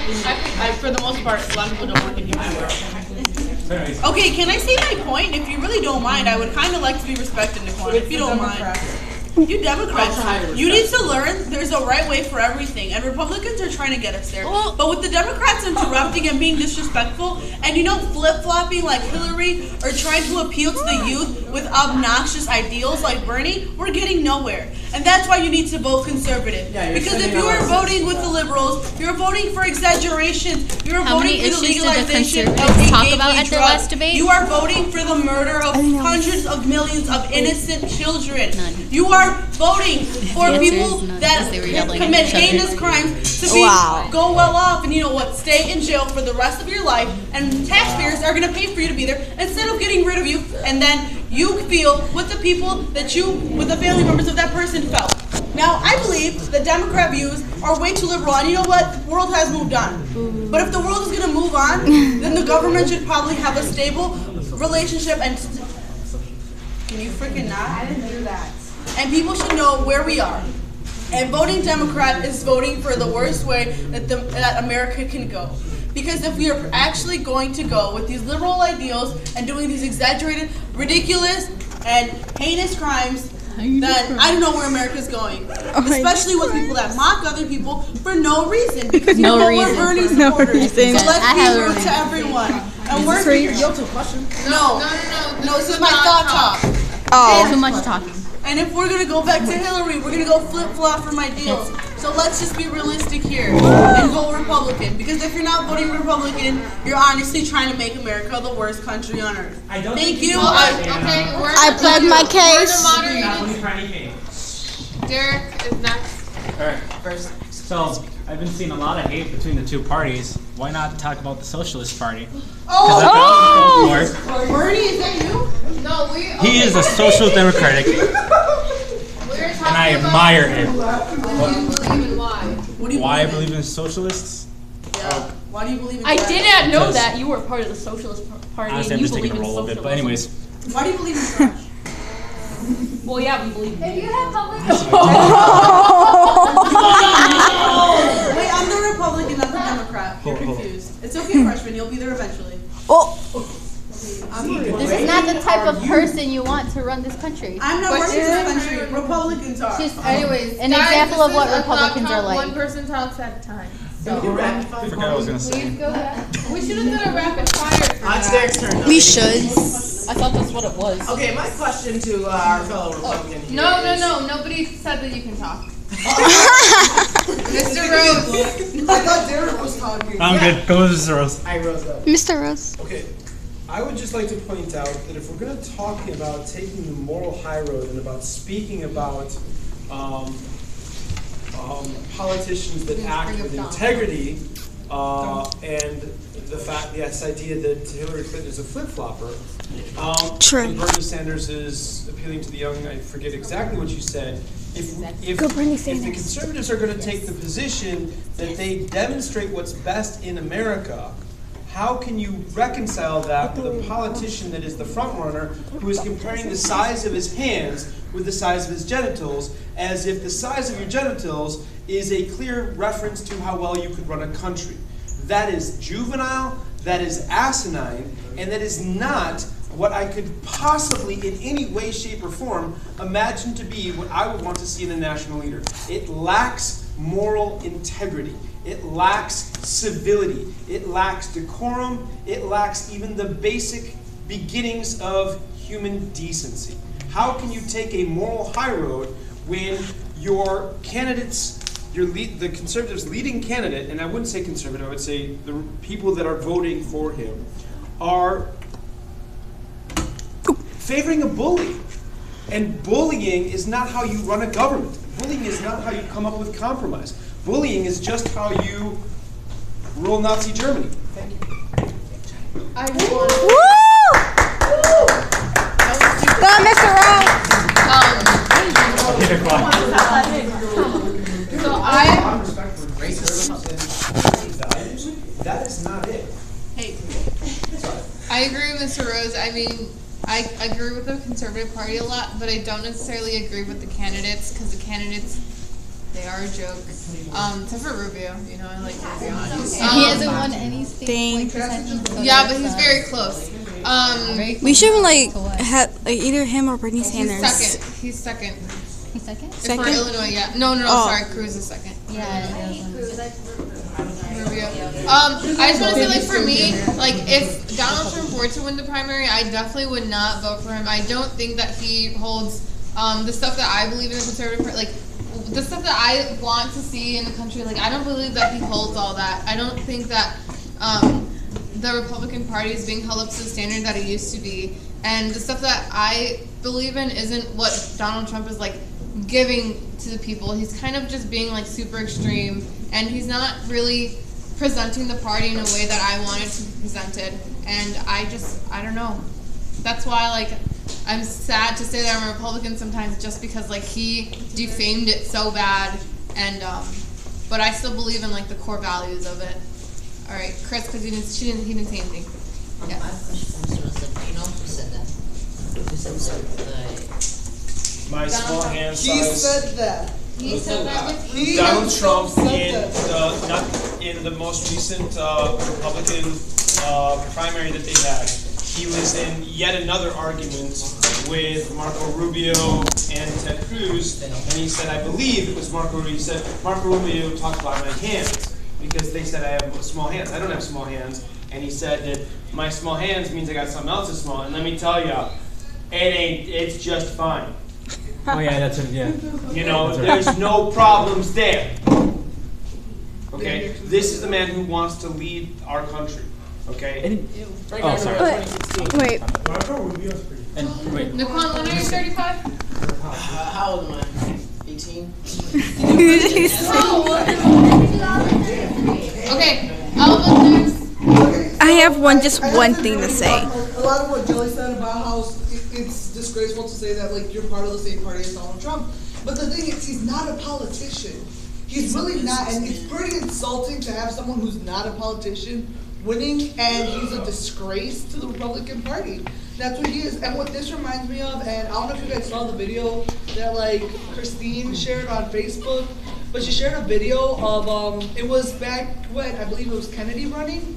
For the most part, a lot of people don't work in human work. Okay, can I say my point? If you really don't mind, I would kind of like to be respected, Nicole, if you don't mind. You Democrats, you need to learn there's a right way for everything, and Republicans are trying to get us there. But with the Democrats interrupting and being disrespectful, and flip-flopping like Hillary, or trying to appeal to the youth with obnoxious ideals like Bernie, we're getting nowhere. And that's why you need to vote conservative. Because if you are voting with the liberals, you're voting for exaggerations. You're voting for the legalization of a gateway drug. You are voting for the murder of hundreds of millions of innocent children. You are voting for people that commit heinous crimes to go well off and stay in jail for the rest of your life, and taxpayers are going to pay for you to be there instead of getting rid of you, and then you feel with the people with the family members of that person felt. Now, I believe the Democrat views are way too liberal, and you know what? The world has moved on. But if the world is going to move on, then the government should probably have a stable relationship and... Can you freaking not? I didn't do that. And people should know where we are. And voting Democrat is voting for the worst way that America can go. Because if we are actually going to go with these liberal ideals and doing these exaggerated, ridiculous, and heinous crimes, then I don't know where America's going. Especially with people that mock other people for no reason. Because we're Bernie supporters. So let's be rude to everyone. And we're here. No, this is my thought talk. Oh, too much talking. And if we're going to go back to Hillary, we're going to go flip-flop for my deals. So let's just be realistic here and vote Republican. Because if you're not voting Republican, you're honestly trying to make America the worst country on earth. Thank you. I pled my case. Derek is next. Alright, first. So, I've been seeing a lot of hate between the two parties. Why not talk about the Socialist Party? Bernie, is that you? No, He is a social democratic, and I admire him. What do you believe and why? Why I believe in socialists? Yeah. Why do you believe in I did not know that you were part of the Socialist Party. Honestly, I'm and you just taking believe a in roll of it, socialism. but anyways. Why do you believe in trash? Well, yeah, we believe in If you have public Wait, I'm the Republican, not the Democrat. You're confused. It's okay, freshman. You'll be there eventually. This is not the type of person you want to run this country. I'm not running this country. Republicans are. Anyways, An example of what Republicans are like. One person talks at a time. I forgot what I was going to say. Please go ahead. We should have done a rapid fire. It's Derek's turn. We should. I thought that's what it was. Okay, my question to our fellow Republican here No. Nobody said that you can talk. Mr. Rose. I thought Derek was talking. I'm good. Go with Mr. Rose. I rose up. Mr. Rose. Okay, I would just like to point out that if we're going to talk about taking the moral high road and about speaking about politicians that act with integrity and this idea that Hillary Clinton is a flip-flopper, and Bernie Sanders is appealing to the young, I forget exactly what you said. If the conservatives are going to take the position that they demonstrate what's best in America, how can you reconcile that with a politician that is the front runner who is comparing the size of his hands with the size of his genitals, as if the size of your genitals is a clear reference to how well you could run a country? That is juvenile, that is asinine, and that is not what I could possibly, in any way, shape, or form, imagine to be what I would want to see in a national leader. It lacks moral integrity. It lacks civility. It lacks decorum. It lacks even the basic beginnings of human decency. How can you take a moral high road when your candidates, the conservatives' leading candidate, and I wouldn't say conservative, I would say the people that are voting for him, are favoring a bully? And bullying is not how you run a government. Bullying is not how you come up with compromise. Bullying is just how you rule Nazi Germany. Thank you. Go, Mr. Rose. That is not it. I agree with Mr. Rose. I mean, I agree with the Conservative Party a lot, but I don't necessarily agree with the candidates, because the candidates, they are a joke. Except for Rubio, I like Rubio. He hasn't won any state percentage. Yeah, but he's very close. We should like have like either him or Bernie Sanders. He's second. He's second? For Second? Illinois, yeah. No, sorry, Cruz is second. Yeah. Rubio. I just want to say, like, for me, like, if Donald Trump were to win the primary, I definitely would not vote for him. I don't think that he holds the stuff that I believe in the conservative party, like, the stuff that I want to see in the country. Like, I don't believe that he holds all that. I don't think that the Republican Party is being held up to the standard that it used to be. And the stuff that I believe in isn't what Donald Trump is, like, giving to the people. He's kind of just being, like, super extreme, and he's not really presenting the party in a way that I wanted to be presented. And I don't know. That's why, like, I'm sad to say that I'm a Republican sometimes, just because, like, he defamed it so bad. And but I still believe in, like, the core values of it. All right, Chris, because he didn't say anything. Yeah. My question was that, you know, who said that? Who said that? My small hand He size. said that. He said that with He Donald Trump said that. not in the most recent Republican primary that they had. He was in yet another argument with Marco Rubio and Ted Cruz, and he said, I believe it was Marco Rubio. He said Marco Rubio talked about my hands because they said I have small hands. I don't have small hands, and he said that my small hands means I got something else that's small. And let me tell you, it's just fine. Oh yeah, that's it. Yeah. You know, there's no problems there. Okay, this is the man who wants to lead our country. Okay. Oh, sorry. Wait. And wait. Naquan, when are you 35? How old am I? 18? Okay, Alva next. I have just one thing to say. A lot of what Jelly said about how it's disgraceful to say that like you're part of the same party as Donald Trump. But the thing is, he's not a politician. He's really not, and it's pretty insulting to have someone who's not a politician winning, and he's a disgrace to the Republican Party. That's what he is. And what this reminds me of, and I don't know if you guys saw the video that like Christine shared on Facebook, but she shared a video of it was back when I believe it was Kennedy running,